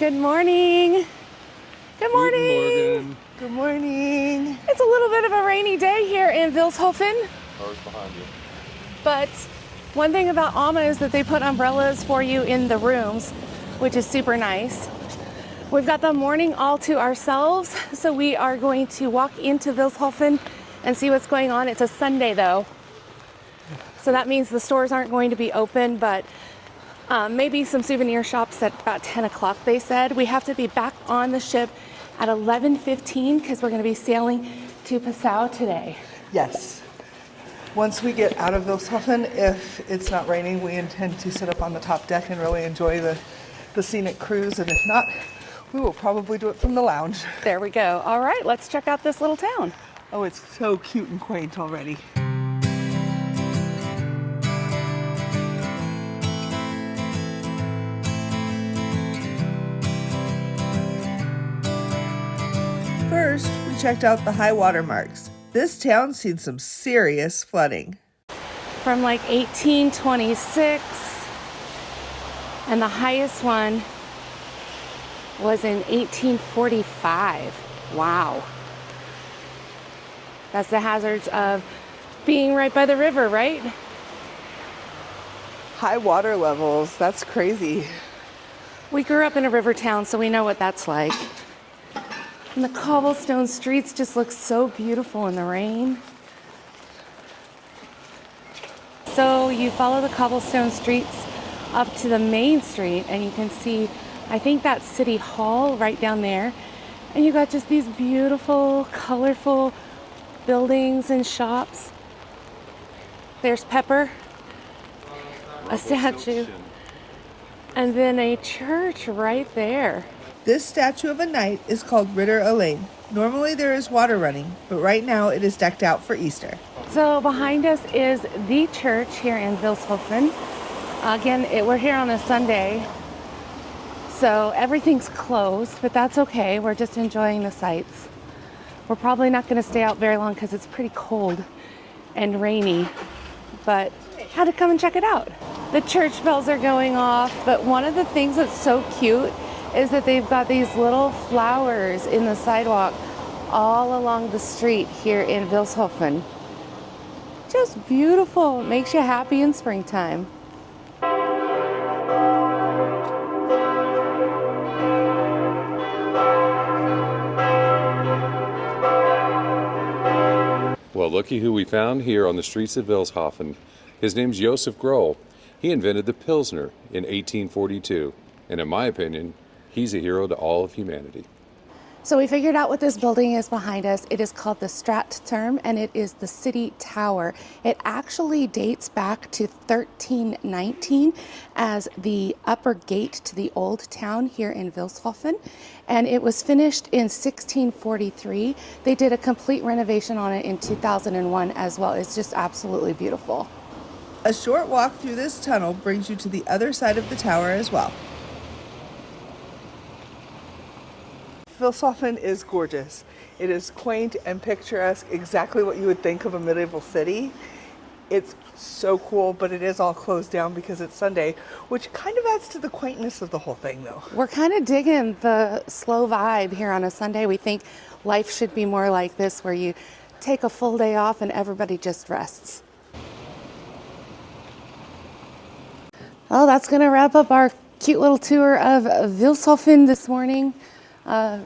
Good morning. Good morning. Guten Morgen. Good morning. It's a little bit of a rainy day here in Vilshofen, Cars behind you. but one thing about Ama is that they put umbrellas for you in the rooms, which is super nice. We've got the morning all to ourselves, so we are going to walk into Vilshofen and see what's going on. It's a Sunday though, so that means the stores aren't going to be open, but maybe some souvenir shops at about 10 o'clock, they said. We have to be back on the ship at 11:15 because we're going to be sailing to Passau today. Yes. Once we get out of Vilshofen, if it's not raining, we intend to sit up on the top deck and really enjoy the scenic cruise. And if not, we will probably do it from the lounge. There we go. All right, let's check out this little town. Oh, it's so cute and quaint already. First, we checked out the high water marks. This town's seen some serious flooding. From like 1826, and the highest one was in 1845. Wow. That's the hazards of being right by the river, right? High water levels, that's crazy. We grew up in a river town, so we know what that's like. And the cobblestone streets just look so beautiful in the rain. So you follow the cobblestone streets up to the main street and you can see, I think that's City Hall right down there. And you got just these beautiful, colorful buildings and shops. There's Pepper, a statue, and then a church right there. This statue of a knight is called Ritter Elaine. Normally there is water running, but right now it is decked out for Easter. So behind us is the church here in Vilshofen. Again, we're here on a Sunday, so everything's closed, but that's okay. We're just enjoying the sights. We're probably not going to stay out very long because it's pretty cold and rainy, but had to come and check it out. The church bells are going off, but one of the things that's so cute is that they've got these little flowers in the sidewalk all along the street here in Vilshofen. Just beautiful. It makes you happy in springtime. Well, looky who we found here on the streets of Vilshofen. His name's Josef Groll. He invented the Pilsner in 1842. And in my opinion, he's a hero to all of humanity. So we figured out what this building is behind us. It is called the Stadtturm, and it is the city tower. It actually dates back to 1319 as the upper gate to the old town here in Vilshofen. And it was finished in 1643. They did a complete renovation on it in 2001 as well. It's just absolutely beautiful. A short walk through this tunnel brings you to the other side of the tower as well. Vilshofen is gorgeous. It is quaint and picturesque, exactly what you would think of a medieval city. It's so cool, but it is all closed down because it's Sunday, which kind of adds to the quaintness of the whole thing, though. We're kind of digging the slow vibe here on a Sunday. We think life should be more like this, where you take a full day off and everybody just rests. Well, that's going to wrap up our cute little tour of Vilshofen this morning.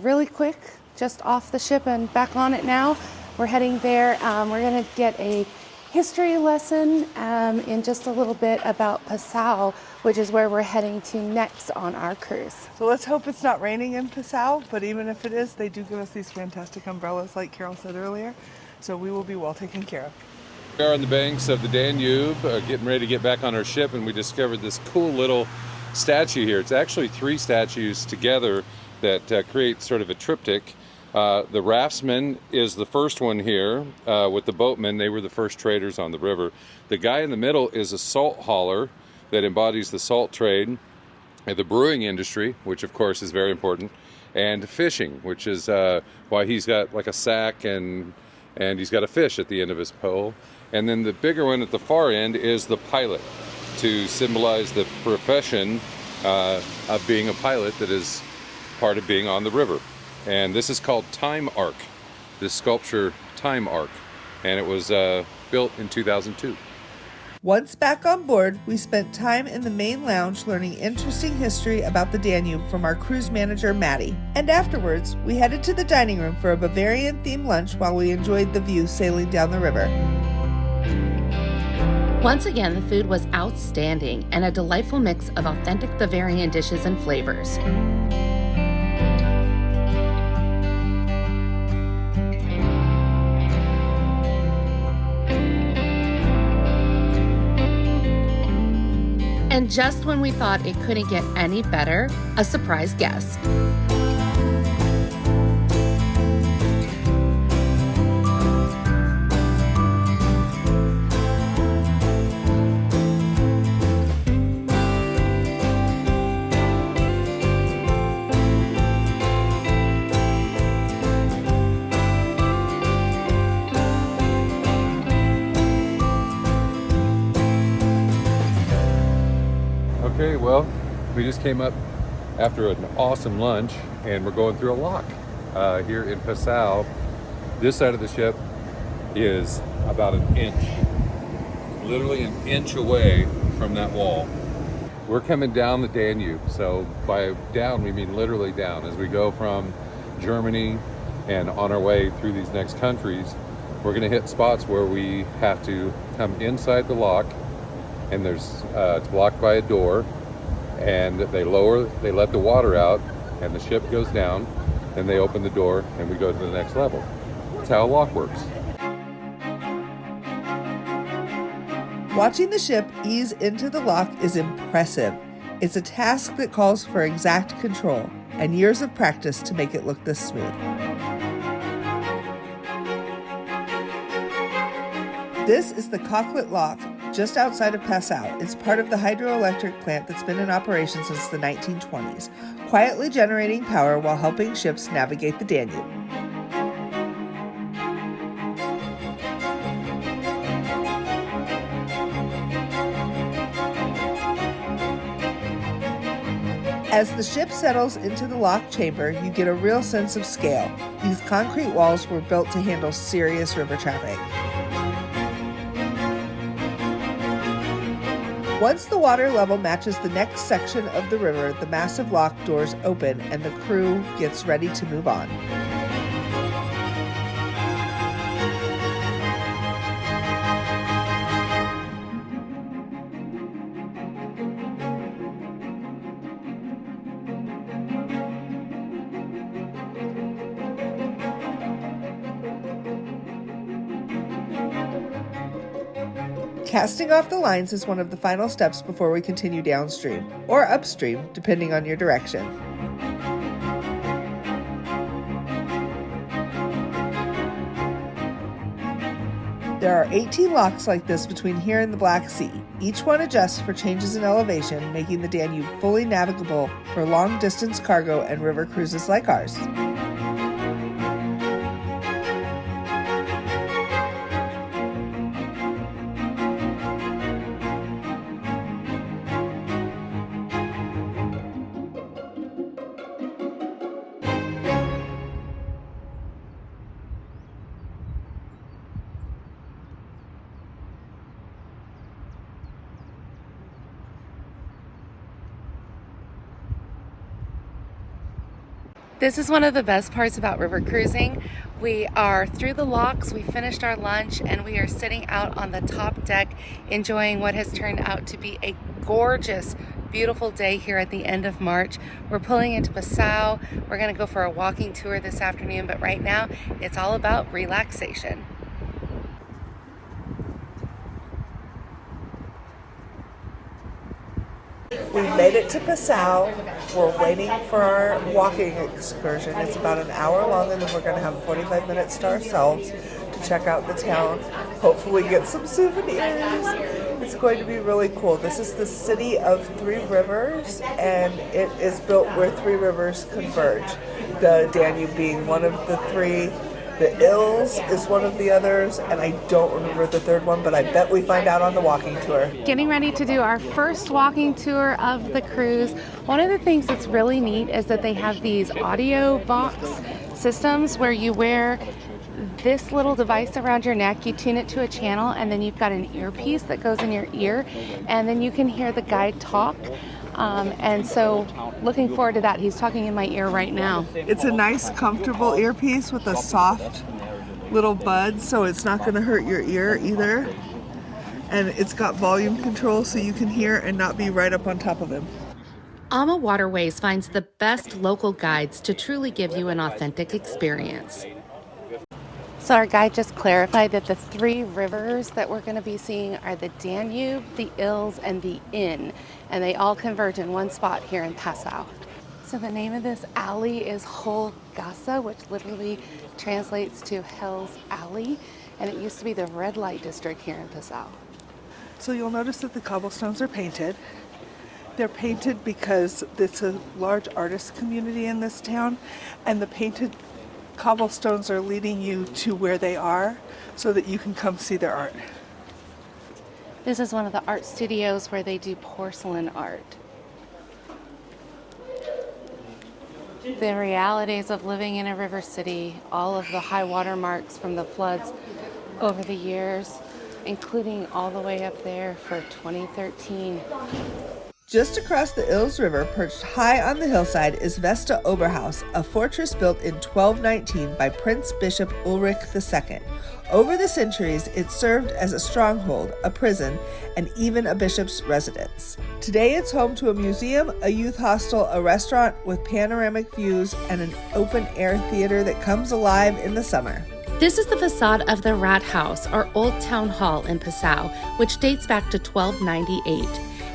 Really quick, just off the ship and back on it now. We're heading there. We're going to get a history lesson in just a little bit about Passau, which is where we're heading to next on our cruise. So let's hope it's not raining in Passau, but even if it is, they do give us these fantastic umbrellas like Carol said earlier, so we will be well taken care of. We are on the banks of the Danube, getting ready to get back on our ship, and we discovered this cool little statue here. It's actually three statues together that create sort of a triptych. The raftsman is the first one here with the boatmen. They were the first traders on the river. The guy in the middle is a salt hauler that embodies the salt trade, the brewing industry, which of course is very important, and fishing, which is why he's got like a sack and he's got a fish at the end of his pole. And then the bigger one at the far end is the pilot, to symbolize the profession of being a pilot that is part of being on the river. And this is called Time Arc, this sculpture Time Arc, and it was built in 2002. Once back on board, we spent time in the main lounge learning interesting history about the Danube from our cruise manager, Maddie. And afterwards, we headed to the dining room for a Bavarian-themed lunch while we enjoyed the view sailing down the river. Once again, the food was outstanding and a delightful mix of authentic Bavarian dishes and flavors. And just when we thought it couldn't get any better, a surprise guest. Okay, well, we just came up after an awesome lunch and we're going through a lock here in Passau. This side of the ship is about an inch, literally an inch away from that wall. We're coming down the Danube, so by down we mean literally down. As we go from Germany and on our way through these next countries, we're going to hit spots where we have to come inside the lock, and there's it's blocked by a door, and they let the water out and the ship goes down, then they open the door and we go to the next level. That's how a lock works. Watching the ship ease into the lock is impressive. It's a task that calls for exact control and years of practice to make it look this smooth. This is the Cocklet Lock, just outside of Passau. It's part of the hydroelectric plant that's been in operation since the 1920s, quietly generating power while helping ships navigate the Danube. As the ship settles into the lock chamber, you get a real sense of scale. These concrete walls were built to handle serious river traffic. Once the water level matches the next section of the river, the massive lock doors open and the crew gets ready to move on. Casting off the lines is one of the final steps before we continue downstream, or upstream, depending on your direction. There are 18 locks like this between here and the Black Sea. Each one adjusts for changes in elevation, making the Danube fully navigable for long-distance cargo and river cruises like ours. This is one of the best parts about river cruising. We are through the locks, we finished our lunch, and we are sitting out on the top deck enjoying what has turned out to be a gorgeous, beautiful day here at the end of March. We're pulling into Passau. We're gonna go for a walking tour this afternoon, but right now it's all about relaxation. We made it to Passau. We're waiting for our walking excursion. It's about an hour long, and then we're going to have 45 minutes to ourselves to check out the town, hopefully get some souvenirs. It's going to be really cool. This is the city of three rivers, and it is built where three rivers converge, the Danube being one of the three The Ills is one of the others, and I don't remember the third one, but I bet we find out on the walking tour. Getting ready to do our first walking tour of the cruise. One of the things that's really neat is that they have these audio box systems where you wear this little device around your neck, you tune it to a channel, and then you've got an earpiece that goes in your ear, and then you can hear the guide talk. And so looking forward to that. He's talking in my ear right now. It's a nice, comfortable earpiece with a soft little bud, so it's not going to hurt your ear either. And it's got volume control so you can hear and not be right up on top of him. AmaWaterways finds the best local guides to truly give you an authentic experience. So our guide just clarified that the 3 rivers that we're going to be seeing are the Danube, the Ilz, and the Inn, and they all converge in one spot here in Passau. So the name of this alley is Holgasse, which literally translates to Hell's Alley, and it used to be the red light district here in Passau. So you'll notice that the cobblestones are painted. They're painted because it's a large artist community in this town, and the painted cobblestones are leading you to where they are so that you can come see their art. This is one of the art studios where they do porcelain art. The realities of living in a river city, all of the high water marks from the floods over the years, including all the way up there for 2013. Just across the Ilz River, perched high on the hillside, is Vesta Oberhaus, a fortress built in 1219 by Prince Bishop Ulrich II. Over the centuries, it served as a stronghold, a prison, and even a bishop's residence. Today, it's home to a museum, a youth hostel, a restaurant with panoramic views, and an open-air theater that comes alive in the summer. This is the facade of the Rathaus, or Old Town Hall in Passau, which dates back to 1298.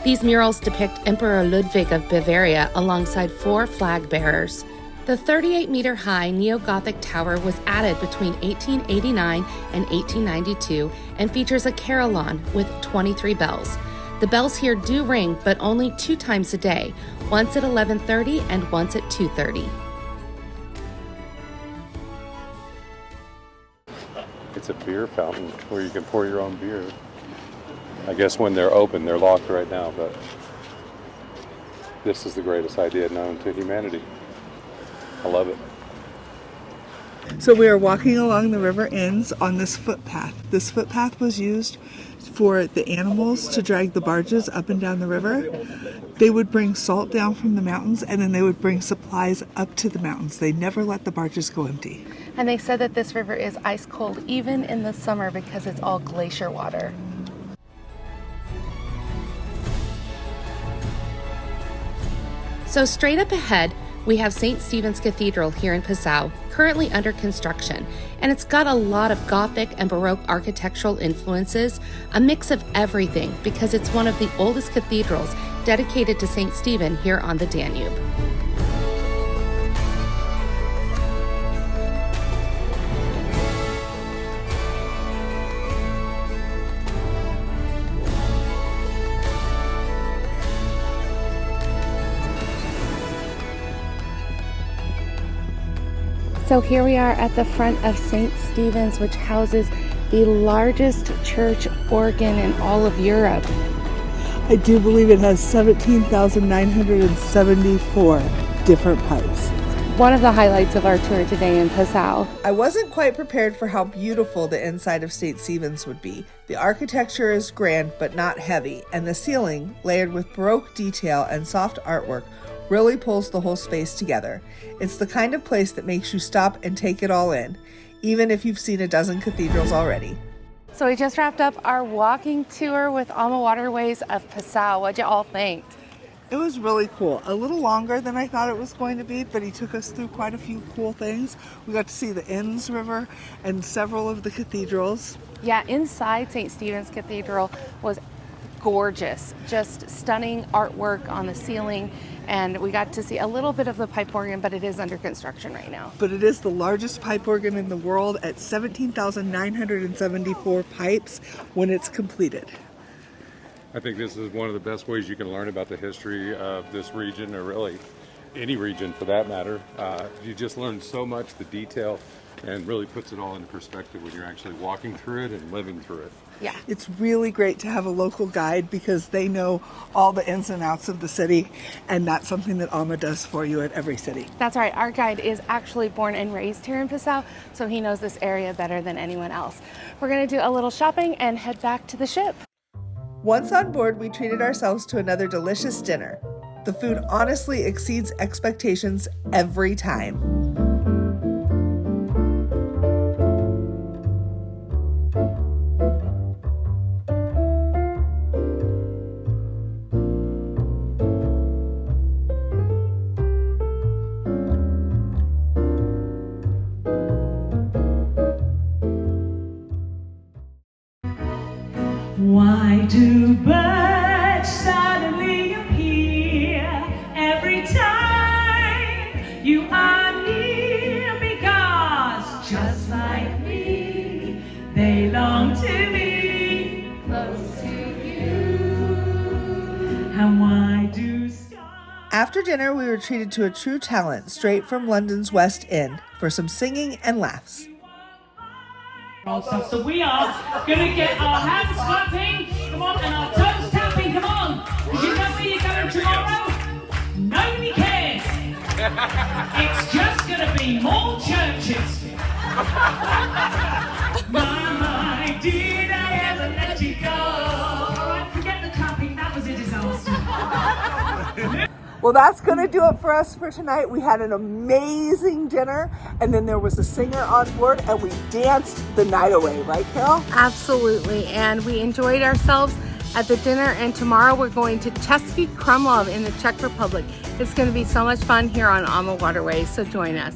These murals depict Emperor Ludwig of Bavaria alongside 4 flag bearers. The 38-meter-high neo-Gothic tower was added between 1889 and 1892 and features a carillon with 23 bells. The bells here do ring, but only 2 times a day, once at 11:30 and once at 2:30. It's a beer fountain where you can pour your own beer. I guess when they're open, they're locked right now, but this is the greatest idea known to humanity. I love it. So we are walking along the river ends on this footpath. This footpath was used for the animals to drag the barges up and down the river. They would bring salt down from the mountains, and then they would bring supplies up to the mountains. They never let the barges go empty. And they said that this river is ice cold even in the summer because it's all glacier water. So straight up ahead, we have St. Stephen's Cathedral here in Passau, currently under construction, and it's got a lot of Gothic and Baroque architectural influences, a mix of everything because it's one of the oldest cathedrals dedicated to St. Stephen here on the Danube. So here we are at the front of St. Stephen's, which houses the largest church organ in all of Europe. I do believe it has 17,974 different pipes. One of the highlights of our tour today in Passau. I wasn't quite prepared for how beautiful the inside of St. Stephen's would be. The architecture is grand but not heavy, and the ceiling, layered with Baroque detail and soft artwork, really pulls the whole space together. It's the kind of place that makes you stop and take it all in, even if you've seen a dozen cathedrals already. So we just wrapped up our walking tour with AmaWaterways of Passau. What'd you all think? It was really cool. A little longer than I thought it was going to be, but he took us through quite a few cool things. We got to see the Enns River and several of the cathedrals. Yeah, inside St. Stephen's Cathedral was gorgeous, just stunning artwork on the ceiling, and we got to see a little bit of the pipe organ, but it is under construction right now. But it is the largest pipe organ in the world at 17,974 pipes when it's completed. I think this is one of the best ways you can learn about the history of this region, or really any region for that matter. You just learn so much, the detail, and really puts it all into perspective when you're actually walking through it and living through it. Yeah. It's really great to have a local guide because they know all the ins and outs of the city, and that's something that Ama does for you at every city. That's right. Our guide is actually born and raised here in Passau, so he knows this area better than anyone else. We're going to do a little shopping and head back to the ship. Once on board, we treated ourselves to another delicious dinner. The food honestly exceeds expectations every time. Why do birds suddenly appear every time you are near? Because just like me, they long to be close to you. And why do stars... After dinner, we were treated to a true talent straight from London's West End for some singing and laughs. Stuff. So we are going to get our hands clapping, come on, and our toes tapping, come on. Because you know where you're going tomorrow? Nobody cares. It's just going to be more churches. My, did I ever let you go? All right, forget the clapping, that was a disaster. Well, that's going to do it for us for tonight. We had an amazing dinner, and then there was a singer on board, and we danced the night away, right, Carol? Absolutely, and we enjoyed ourselves at the dinner, and tomorrow we're going to Český Krumlov in the Czech Republic. It's going to be so much fun here on AmaWaterways, so join us.